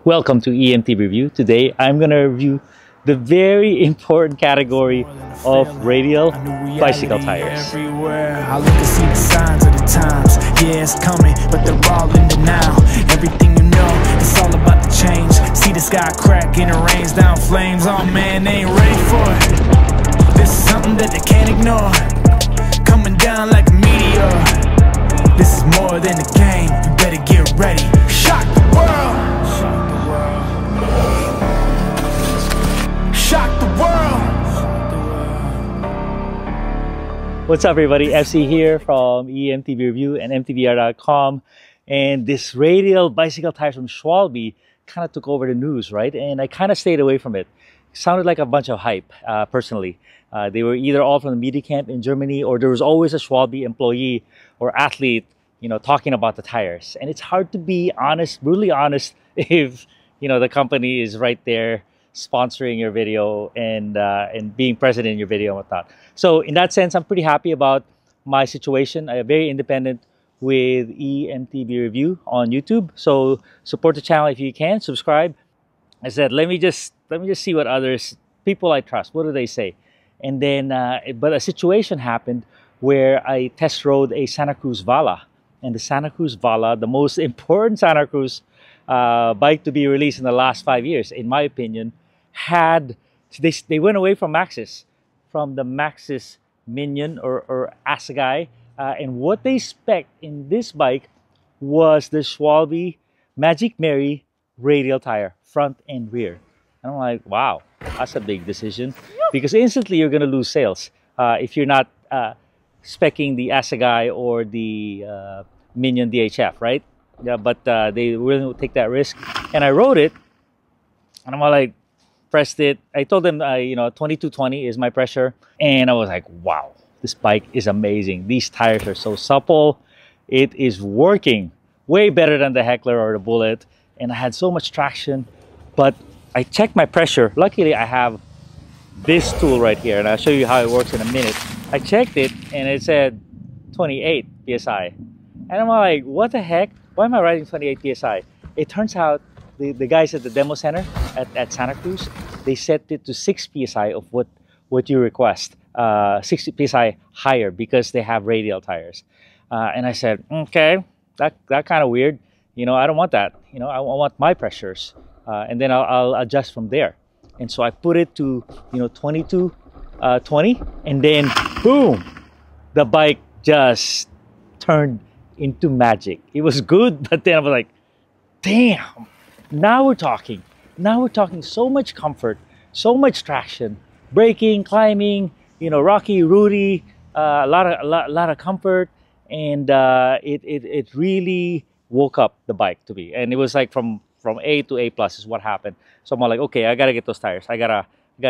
Welcome to E-MTB Review. Today I'm going to review the very important category of radial bicycle tires. Everywhere I look and see the signs of the times. Yeah, it's coming, but they're all in the now. Everything you know, it's all about the change. See the sky crack and it rains down flames. Oh man, they ain't ready for it. This is something that they can't ignore. Coming down like a meteor. This is more than a game. You better get ready. Shock the world. Shock the world. What's up everybody, FC here from E-MTB Review and MTBR.com, and this radial bicycle tires from Schwalbe kind of took over the news, right? And I kind of stayed away from it. It sounded like a bunch of hype, personally. They were either all from the media camp in Germany, or there was always a Schwalbe employee or athlete, talking about the tires. And it's hard to be honest, brutally honest, if the company is right there sponsoring your video and being present in your video and whatnot. So in that sense, I'm pretty happy about my situation. I'm very independent with E-MTB Review on YouTube. So support the channel if you can, subscribe. I said, let me just see what people I trust, what do they say? And then, but a situation happened where I test rode a Santa Cruz Vala. And the Santa Cruz Vala, the most important Santa Cruz bike to be released in the last 5 years, in my opinion, they went away from Maxxis, from the Maxxis Minion or Assegai, and what they spec'd in this bike was the Schwalbe Magic Mary radial tire, front and rear. And I'm like, wow, that's a big decision, because instantly you're going to lose sales if you're not speccing the Assegai or the Minion DHF, right? Yeah, but they willing to take that risk, and I rode it, and I'm like, pressed it. I told them, 2220 is my pressure, and I was like, wow, this bike is amazing. These tires are so supple. It is working way better than the Heckler or the Bullet, and I had so much traction. But I checked my pressure. Luckily, I have this tool right here, and I'll show you how it works in a minute. I checked it, and it said 28 psi, and I'm like, what the heck? Why am I riding 28 psi? It turns out the guys at the demo center at Santa Cruz, they set it to 6 psi of what you request, 60 psi higher, because they have radial tires. And I said, okay, that kind of weird. I don't want that. I want my pressures, and then I'll adjust from there. And so I put it to 2220, and then boom, the bike just turned into magic. It was good, but then I was like, damn, now we're talking. Now we're talking so much comfort, so much traction, braking, climbing, rocky, rooty, a lot of comfort, and it really woke up the bike to me. And it was like from A to A plus is what happened. So I'm like, okay, I gotta get those tires. I gotta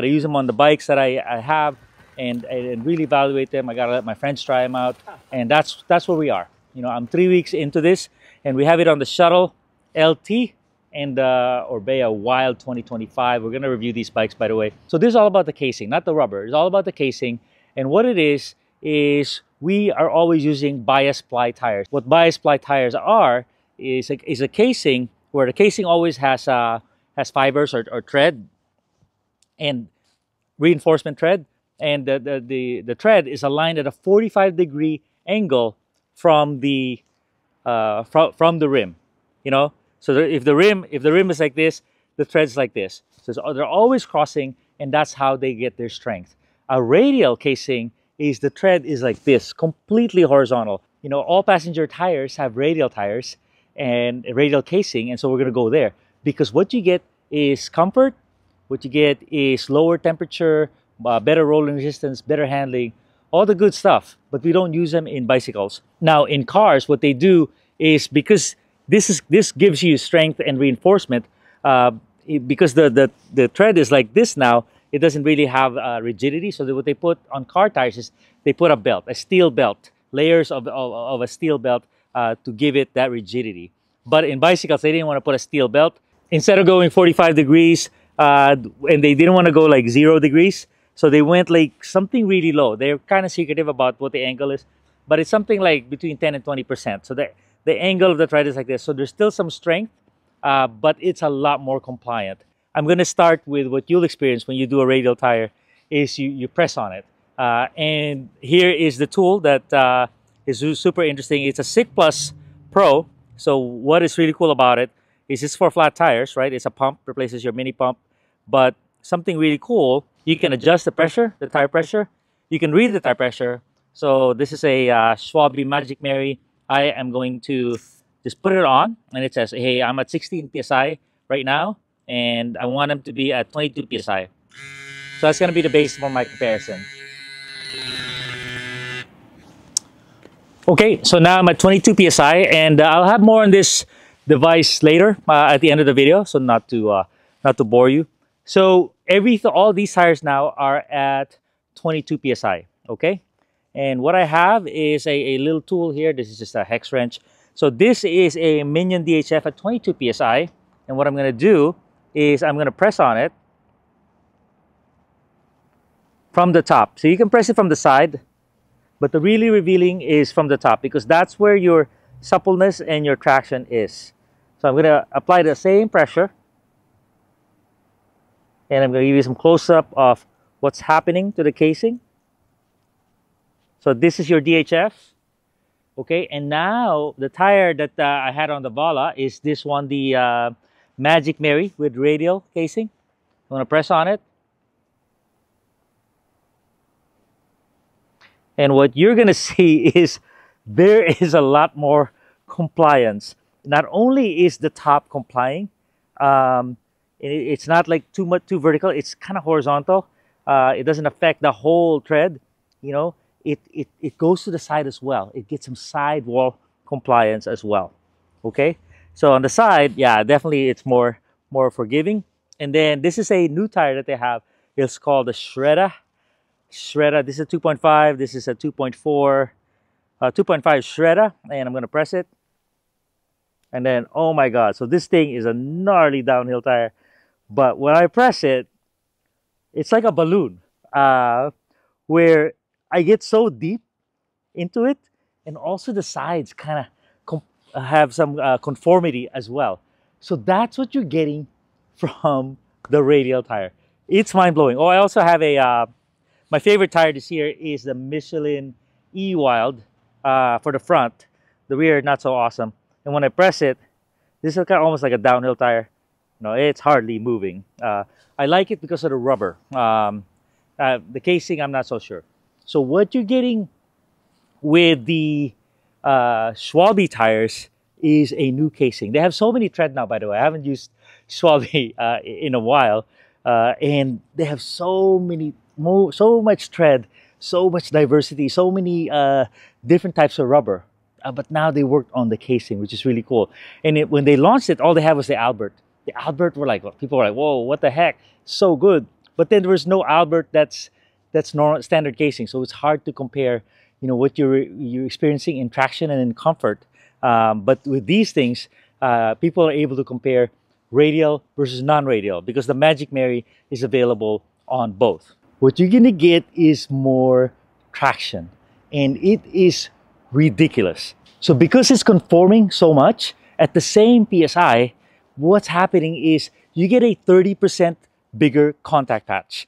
use them on the bikes that I have, and really evaluate them. I gotta let my friends try them out, and that's where we are. I'm 3 weeks into this, and we have it on the Shuttle LT and Orbea Wild 2025. We're going to review these bikes, by the way. So this is all about the casing, not the rubber. It's all about the casing. And what it is we are always using bias ply tires. What bias ply tires are is a casing where the casing always has fibers or thread and reinforcement thread. And the thread is aligned at a 45-degree angle from the rim, So if the rim is like this, the thread's like this. So they're always crossing, and that's how they get their strength. A radial casing is the thread is like this, completely horizontal. All passenger tires have radial tires and a radial casing, and so we're gonna go there, because what you get is comfort, what you get is lower temperature, better rolling resistance, better handling, all the good stuff, but we don't use them in bicycles. Now in cars, what they do is, because this gives you strength and reinforcement, because the thread is like this now, it doesn't really have rigidity. So what they put on car tires is they put a belt, a steel belt, layers of a steel belt to give it that rigidity. But in bicycles, they didn't want to put a steel belt. Instead of going 45 degrees, and they didn't want to go like 0 degrees, so they went like something really low. They're kind of secretive about what the angle is, but it's something like between 10 and 20%. So the angle of the thread is like this. So there's still some strength, but it's a lot more compliant. I'm going to start with what you'll experience when you do a radial tire is you press on it. And here is the tool that is super interesting. It's a SICK Plus Pro. So what is really cool about it is it's for flat tires, right? It's a pump, replaces your mini pump. But something really cool, you can adjust the pressure, the tire pressure. You can read the tire pressure. So this is a Schwalbe Magic Mary. I am going to just put it on, and it says, hey, I'm at 16 PSI right now, and I want them to be at 22 PSI. So that's going to be the base for my comparison. Okay, so now I'm at 22 PSI, and I'll have more on this device later at the end of the video, so not to bore you. So all these tires now are at 22 PSI, okay? And what I have is a little tool here. This is just a hex wrench. So this is a Minion DHF at 22 PSI. And what I'm going to do is I'm going to press on it from the top. So you can press it from the side, but the really revealing is from the top because that's where your suppleness and your traction is. So I'm going to apply the same pressure. And I'm going to give you some close-up of what's happening to the casing. So this is your DHF, okay? And now the tire that I had on the Vala is this one, the Magic Mary with radial casing. I'm gonna press on it. And what you're gonna see is there is a lot more compliance. Not only is the top complying, it's not like too vertical, it's kind of horizontal. It doesn't affect the whole tread, you know. It goes to the side as well. It gets some sidewall compliance as well. Okay, so on the side, yeah, definitely it's more forgiving. And then this is a new tire that they have. It's called the Shredda. This is a 2.5. This is a 2.4. 2.5 Shredda, and I'm gonna press it. And then, oh my God! So this thing is a gnarly downhill tire, but when I press it, it's like a balloon, where I get so deep into it, and also the sides kind of have some conformity as well. So that's what you're getting from the radial tire. It's mind-blowing. Oh, I also have a, my favorite tire this year is the Michelin E-Wild for the front. The rear, not so awesome. And when I press it, this is kind of almost like a downhill tire. No, it's hardly moving. I like it because of the rubber. The casing, I'm not so sure. So what you're getting with the Schwalbe tires is a new casing. They have so many tread now, by the way. I haven't used Schwalbe in a while. And they have so much tread, so much diversity, so many different types of rubber. But now they worked on the casing, which is really cool. And when they launched it, all they had was the Albert. The Albert were like, people were like, whoa, what the heck? So good. But then there was no Albert that's normal standard casing, so it's hard to compare, you know, what you're experiencing in traction and in comfort. But with these things, people are able to compare radial versus non-radial because the Magic Mary is available on both. What you're gonna get is more traction, and it is ridiculous. So because it's conforming so much at the same PSI, what's happening is you get a 30% bigger contact patch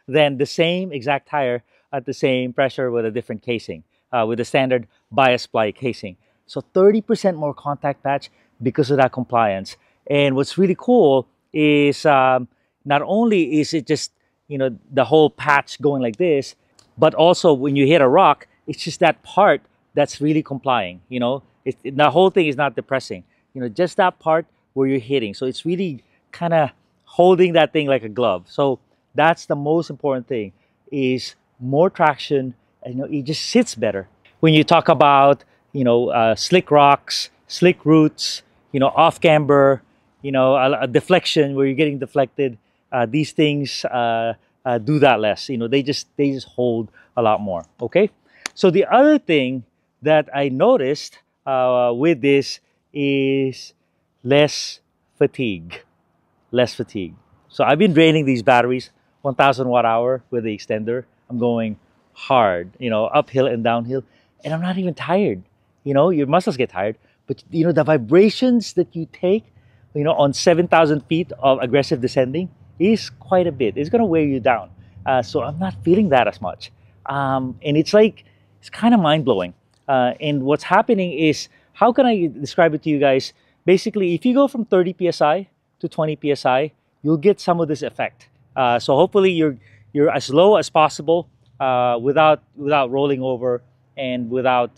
than the same exact tire at the same pressure with a different casing, with a standard bias ply casing. So 30% more contact patch because of that compliance. And what's really cool is not only is it just, you know, the whole patch going like this, but also when you hit a rock, it's just that part that's really complying. You know, the whole thing is not depressing. You know, just that part where you're hitting. So it's really kind of holding that thing like a glove. So that's the most important thing, is more traction, and you know, it just sits better. When you talk about, you know, slick rocks, slick roots, you know, off camber, you know, a deflection where you're getting deflected, these things do that less. You know, they just hold a lot more. Okay. So the other thing that I noticed with this is less fatigue. So I've been draining these batteries 1,000 watt hour with the extender. I'm going hard, you know, uphill and downhill, and I'm not even tired. You know, your muscles get tired, but you know, the vibrations that you take on 7,000 feet of aggressive descending is quite a bit. It's going to wear you down. So I'm not feeling that as much. And it's kind of mind-blowing. And what's happening is, how can I describe it to you guys? Basically, if you go from 30 psi to 20 psi, you'll get some of this effect. So hopefully you're as low as possible without rolling over and without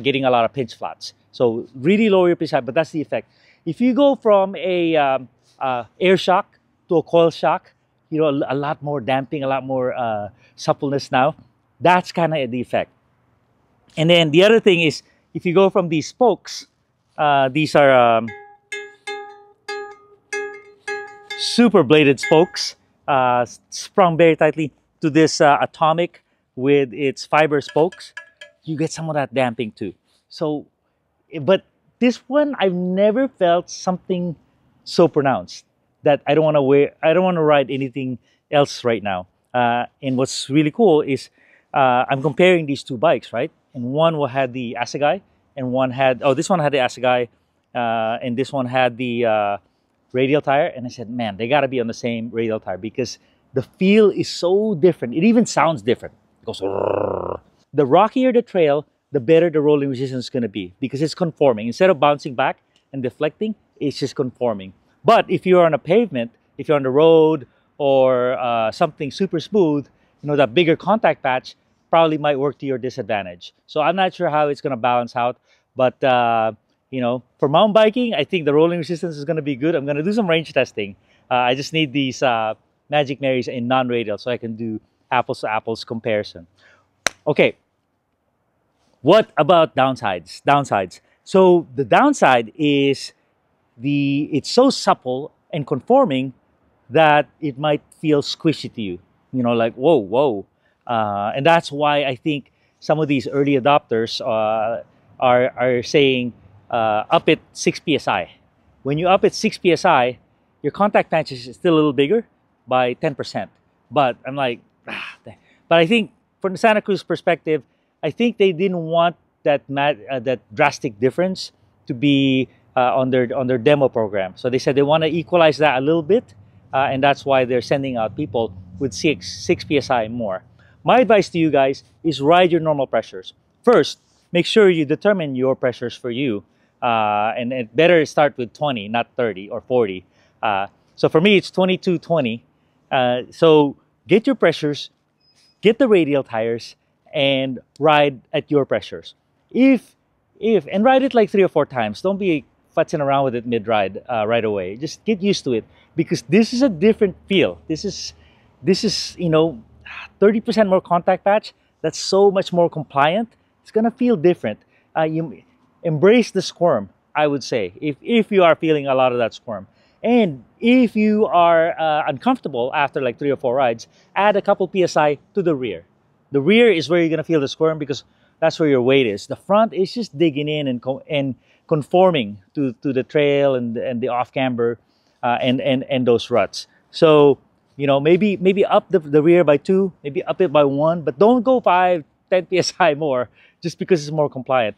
getting a lot of pinch flats. So really lower your PSI, but that's the effect. If you go from a air shock to a coil shock, a lot more damping, a lot more suppleness now. That's kind of the effect. And then the other thing is, if you go from these spokes, these are super bladed spokes, sprung very tightly, to this atomic with its fiber spokes, you get some of that damping too. So, but this one, I've never felt something so pronounced that I don't want to ride anything else right now. And what's really cool is I'm comparing these two bikes, right? And one had the Assegai, and this one had the Assegai, and this one had the radial tire. And I said, man, they got to be on the same radial tire because the feel is so different. It even sounds different. It goes, rrr. The rockier the trail, the better the rolling resistance is going to be because it's conforming. Instead of bouncing back and deflecting, it's just conforming. But if you're on a pavement, if you're on the road or something super smooth, that bigger contact patch probably might work to your disadvantage. So I'm not sure how it's going to balance out. But, for mountain biking, I think the rolling resistance is going to be good. I'm going to do some range testing. I just need these Magic Marys in non-radial so I can do apples to apples comparison. Okay. What about downsides? So the downside is it's so supple and conforming that it might feel squishy to you. Like, whoa. And that's why I think some of these early adopters are saying up at 6 psi. When you up at 6 psi, your contact patch is still a little bigger by 10%. But I'm like, but I think from the Santa Cruz perspective, I think they didn't want that drastic difference to be on their demo program. So they said they want to equalize that a little bit, and that's why they're sending out people with 6 psi more. My advice to you guys is ride your normal pressures. First, make sure you determine your pressures for you, and it better start with 20, not 30 or 40. So for me, it's 22, 20. So get your pressures, get the radial tires, and ride at your pressures. And ride it like 3 or 4 times. Don't be futzing around with it mid-ride right away. Just get used to it because this is a different feel. This is 30% more contact patch. That's so much more compliant. It's gonna feel different. You embrace the squirm, I would say, if you are feeling a lot of that squirm. And if you are uncomfortable after like 3 or 4 rides, add a couple PSI to the rear. The rear is where you're gonna feel the squirm because that's where your weight is. The front is just digging in and conforming to the trail and the off camber and those ruts. So maybe up the rear by 2, maybe up it by 1, but don't go 5, 10 psi more just because it's more compliant.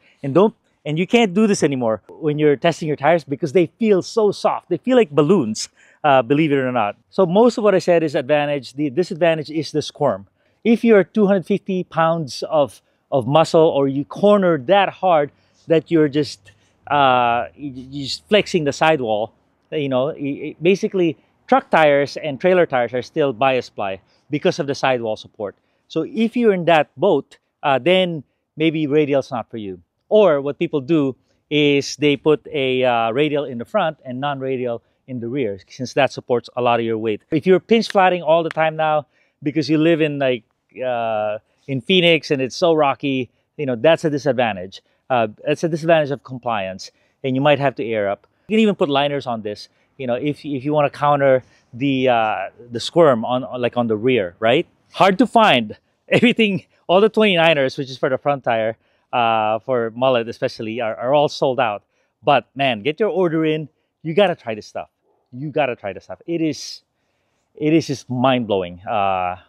And you can't do this anymore when you're testing your tires because they feel so soft. They feel like balloons, believe it or not. So most of what I said is advantage. The disadvantage is the squirm. If you're 250 pounds of muscle or you corner that hard that you're just flexing the sidewall, basically truck tires and trailer tires are still bias ply because of the sidewall support. So if you're in that boat, then maybe radial's not for you. Or what people do is they put a radial in the front and non-radial in the rear, since that supports a lot of your weight. If you're pinch flatting all the time now because you live in in Phoenix and it's so rocky, that's a disadvantage. It's a disadvantage of compliance, and you might have to air up. You can even put liners on this, if you want to counter the squirm on the rear, right? Hard to find. Everything, all the 29ers, which is for the front tire, for mullet especially, are all sold out. But man, get your order in. You gotta try this stuff. It is just mind-blowing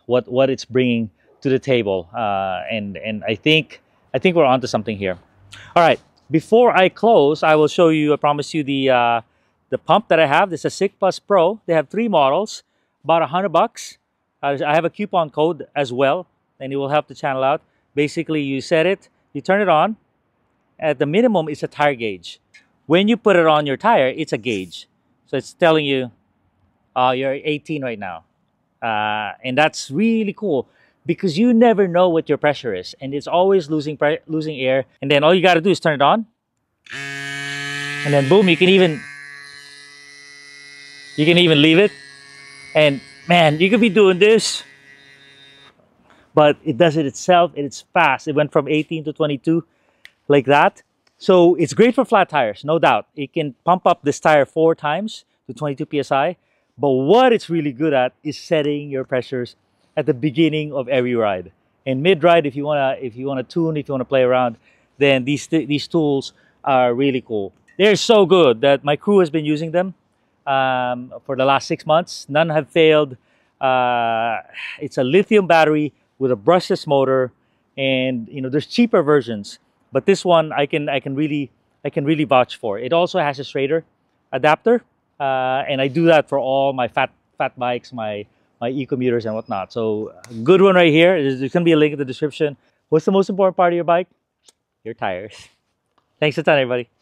what it's bringing to the table, and I think we're onto something here. All right, before I close, I will show you. I promise you the The pump that I have, this is a Sig Plus Pro. They have 3 models, about $100. I have a coupon code as well, and it will help the channel out. Basically, you set it, you turn it on. At the minimum, it's a tire gauge. When you put it on your tire, it's a gauge. So it's telling you, you're 18 right now. And that's really cool because you never know what your pressure is. And it's always losing air. And then all you got to do is turn it on. And then boom, you can even leave it. And man, you could be doing this. But it does it itself, and it's fast. It went from 18 to 22 like that. So it's great for flat tires, no doubt. It can pump up this tire 4 times to 22 psi. But what it's really good at is setting your pressures at the beginning of every ride. And mid-ride, if you wanna tune, if you wanna play around, then these tools are really cool. They're so good that my crew has been using them for the last 6 months. None have failed. It's a lithium battery with a brushless motor, and there's cheaper versions, but this one I can really vouch for. It also has a Shredda adapter, and I do that for all my fat bikes, my e-commuters and whatnot. So good one right here. There's gonna be a link in the description. What's the most important part of your bike? Your tires. Thanks a ton, everybody.